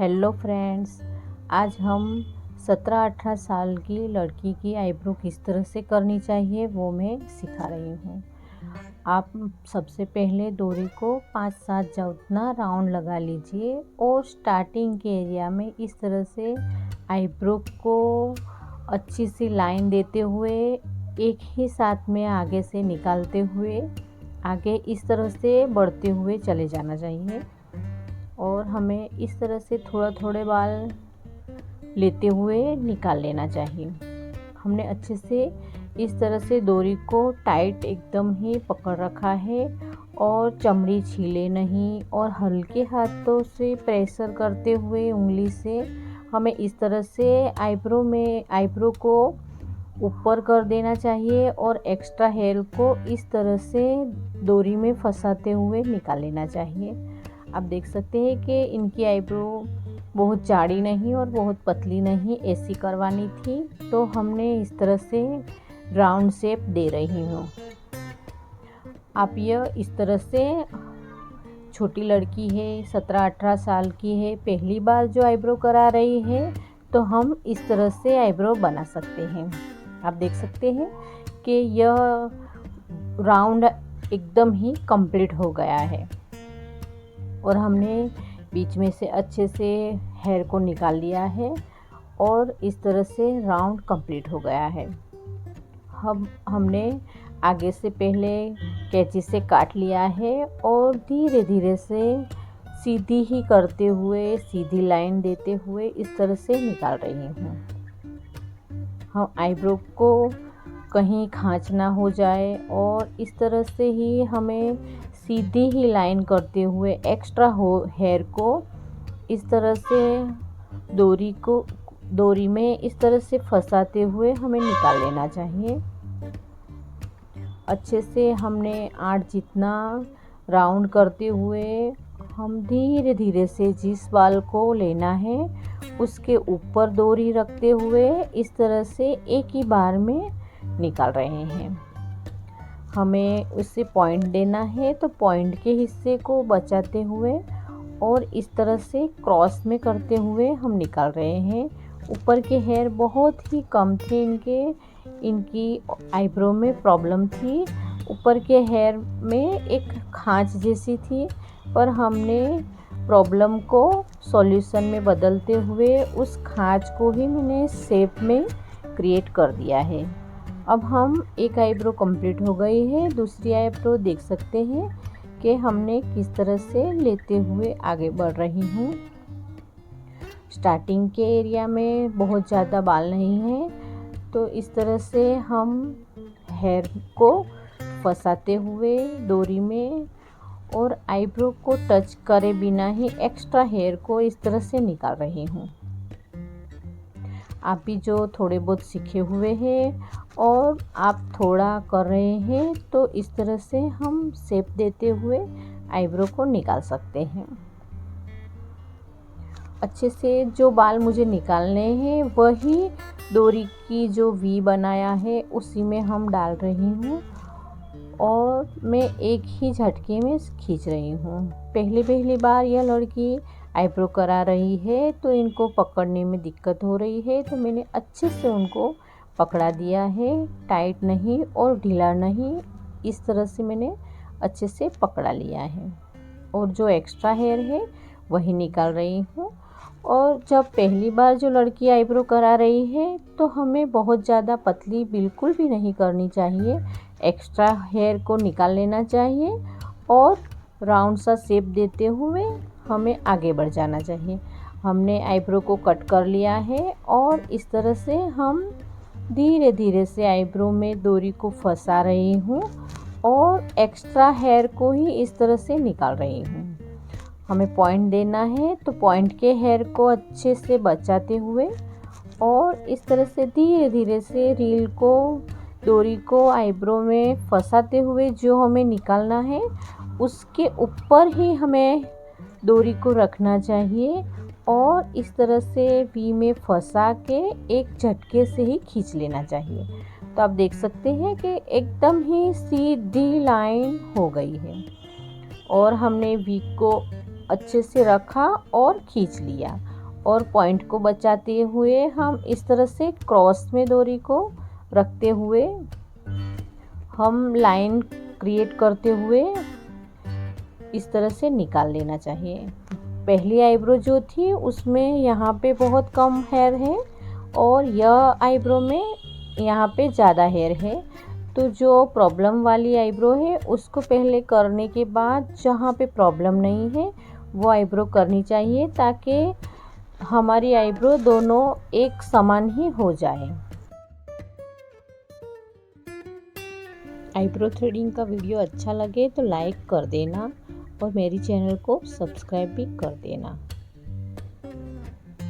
Hello friends, आज हम 17-18 साल की लड़की की आईब्रो किस तरह से करनी चाहिए वो मैं सिखा रही हूँ। आप सबसे पहले डोरी को 5-7 जा उतना राउंड लगा लीजिए और स्टार्टिंग के एरिया में इस तरह से आईब्रो को अच्छी सी लाइन देते हुए एक ही साथ में आगे से निकालते हुए आगे इस तरह से बढ़ते हुए चले जाना चाहिए। और हमें इस तरह से थोड़े बाल लेते हुए निकाल लेना चाहिए। हमने अच्छे से इस तरह से डोरी को टाइट एकदम ही पकड़ रखा है और चमड़ी छीले नहीं, और हल्के हाथों से प्रेशर करते हुए उंगली से हमें इस तरह से आईब्रो को ऊपर कर देना चाहिए और एक्स्ट्रा हेयर को इस तरह से डोरी में फंसाते हुए निकाल लेना चाहिए। आप देख सकते हैं कि इनकी आईब्रो बहुत चौड़ी नहीं और बहुत पतली नहीं, ऐसी करवानी थी, तो हमने इस तरह से राउंड शेप दे रही हूँ। आप यह इस तरह से, छोटी लड़की है, 17-18 साल की है, पहली बार जो आईब्रो करा रही है, तो हम इस तरह से आईब्रो बना सकते हैं। आप देख सकते हैं कि यह राउंड एकदम ही कंप्लीट हो गया है और हमने बीच में से अच्छे से हेयर को निकाल लिया है और इस तरह से राउंड कंप्लीट हो गया है। हमने आगे से पहले कैंची से काट लिया है और धीरे धीरे से सीधी ही करते हुए, सीधी लाइन देते हुए इस तरह से निकाल रही हूँ। हम आईब्रो को कहीं खाँच ना हो जाए और इस तरह से ही हमें सीधी ही लाइन करते हुए एक्स्ट्रा हेयर को इस तरह से डोरी में इस तरह से फंसाते हुए हमें निकाल लेना चाहिए। अच्छे से हमने 8 जितना राउंड करते हुए हम धीरे धीरे से जिस बाल को लेना है उसके ऊपर डोरी रखते हुए इस तरह से एक ही बार में निकाल रहे हैं। हमें उससे पॉइंट देना है, तो पॉइंट के हिस्से को बचाते हुए और इस तरह से क्रॉस में करते हुए हम निकाल रहे हैं। ऊपर के हेयर बहुत ही कम थे, इनकी आईब्रो में प्रॉब्लम थी। ऊपर के हेयर में एक खांच जैसी थी, पर हमने प्रॉब्लम को सॉल्यूशन में बदलते हुए उस खांच को ही मैंने शेप में क्रिएट कर दिया है। अब हम एक आईब्रो कंप्लीट हो गई है, दूसरी आईब्रो देख सकते हैं कि हमने किस तरह से लेते हुए आगे बढ़ रही हूँ। स्टार्टिंग के एरिया में बहुत ज़्यादा बाल नहीं है, तो इस तरह से हम हेयर को फंसाते हुए डोरी में और आईब्रो को टच करे बिना ही एक्स्ट्रा हेयर को इस तरह से निकाल रही हूँ। आप भी जो थोड़े बहुत सीखे हुए हैं और आप थोड़ा कर रहे हैं, तो इस तरह से हम शेप देते हुए आईब्रो को निकाल सकते हैं। अच्छे से जो बाल मुझे निकालने हैं वही डोरी की जो वी बनाया है उसी में हम डाल रही हूँ और मैं एक ही झटके में खींच रही हूँ। पहली बार यह लड़की आईब्रो करा रही है, तो इनको पकड़ने में दिक्कत हो रही है, तो मैंने अच्छे से उनको पकड़ा दिया है, टाइट नहीं और ढीला नहीं, इस तरह से मैंने अच्छे से पकड़ा लिया है और जो एक्स्ट्रा हेयर है वही निकाल रही हूँ। और जब पहली बार जो लड़की आईब्रो करा रही है, तो हमें बहुत ज़्यादा पतली बिल्कुल भी नहीं करनी चाहिए, एक्स्ट्रा हेयर को निकाल लेना चाहिए और राउंड सा शेप देते हुए हमें आगे बढ़ जाना चाहिए। हमने आईब्रो को कट कर लिया है और इस तरह से हम धीरे धीरे से आईब्रो में डोरी को फंसा रही हूँ और एक्स्ट्रा हेयर को ही इस तरह से निकाल रही हूँ। हमें पॉइंट देना है, तो पॉइंट के हेयर को अच्छे से बचाते हुए और इस तरह से धीरे धीरे से डोरी को आईब्रो में फंसाते हुए जो हमें निकालना है उसके ऊपर ही हमें डोरी को रखना चाहिए और इस तरह से वी में फंसा के एक झटके से ही खींच लेना चाहिए। तो आप देख सकते हैं कि एकदम ही सीधी लाइन हो गई है और हमने वी को अच्छे से रखा और खींच लिया और पॉइंट को बचाते हुए हम इस तरह से क्रॉस में डोरी को रखते हुए हम लाइन क्रिएट करते हुए इस तरह से निकाल लेना चाहिए। पहली आईब्रो जो थी उसमें यहाँ पे बहुत कम हेयर है और यह आईब्रो में यहाँ पे ज़्यादा हेयर है। तो जो प्रॉब्लम वाली आईब्रो है उसको पहले करने के बाद जहाँ पे प्रॉब्लम नहीं है वो आईब्रो करनी चाहिए, ताकि हमारी आईब्रो दोनों एक समान ही हो जाए। आईब्रो थ्रेडिंग का वीडियो अच्छा लगे तो लाइक कर देना और मेरी चैनल को सब्सक्राइब भी कर देना।